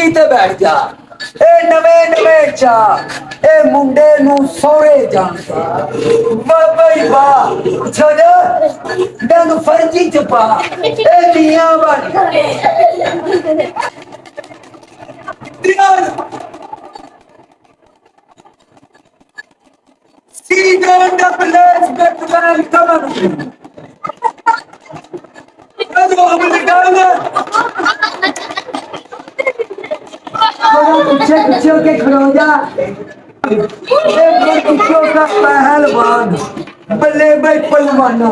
ਕੁਰਸੀ ਤੇ ਬੈਠ ਜਾ ਇਹ ਨਵੇਂ ਨਵੇਂ ਚਾ ਇਹ ਮੁੰਡੇ ਨੂੰ ਸੋਹਰੇ ਜਾਂਦਾ ਵਾਹ ਬਈ ਵਾਹ ਛੋੜ ਡੰਗ ਫਰਜੀ ਚ ਪਾ ਇਹ ਦੀਆਂ ਬਣ See down the place, but man, come on. Let's go over the corner. पीछे के खड़ो जा का पहलवान बल्ले भाई पहलवाना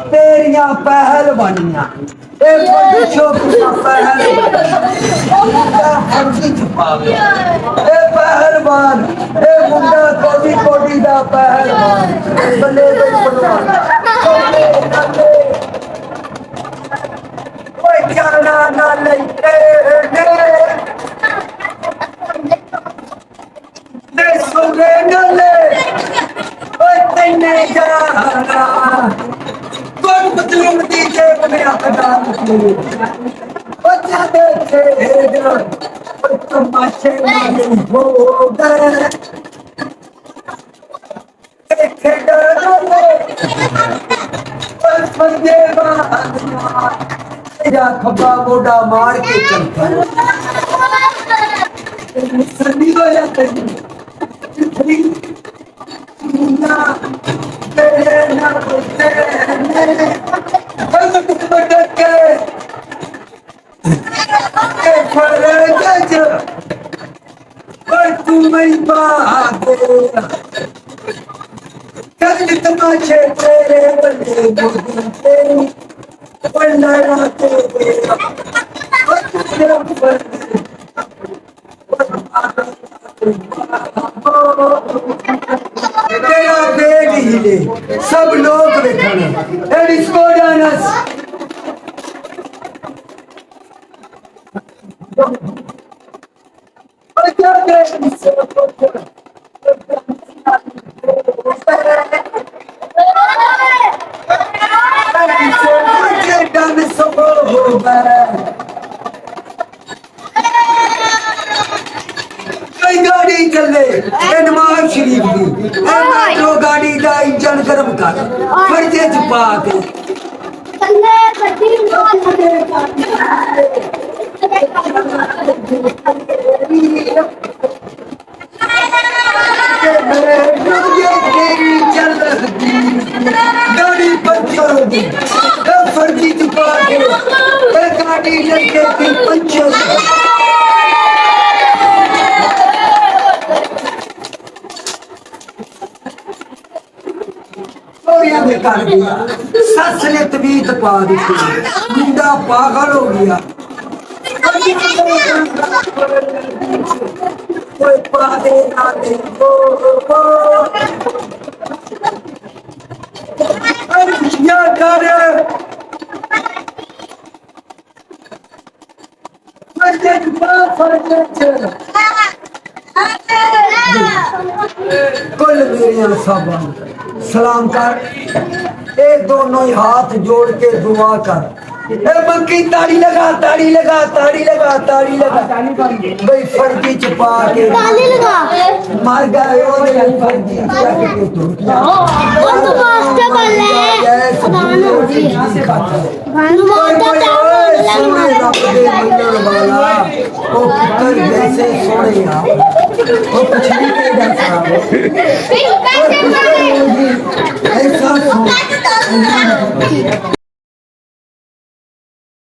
तेरिया पहलवानियां ए पहलवान ए मुंडा कोटी कोटी दा पहलवान बल्ले भाई पहलवान ओए जाना ना लेते खब्बा मोटा मार के चलता सर्दी हो जाती तू मेरी बात तमाशे तेरे बल्ले तेरी बल्ला तेरा बेग हिले सब लोग देखना इसको डांस गाड़ी चले नवाज शरीफ की मेट्रो गाड़ी का इंजन गर्म कर फर्जे च पा के गाड़ी फर्जी च पा के गाड़ी लगे पंचर कर दिया सस ने तवीत पा दी मुंडा पागल हो गया कोई पा दे ना दे या कर कुल मेरिया साबा सलाम कर ये दोनों ही हाथ जोड़ के दुआ कर मक्की ताड़ी लगा ताड़ी लगा ताड़ी लगा ताड़ी लगा भाई फर्जी छुपा के ताली लगा मर गए वो फर्जी के तो तो वास्ते बोले सुभान वाला ओ पुत्र जैसे सोने वो कुछ नहीं कह सकता ऐसा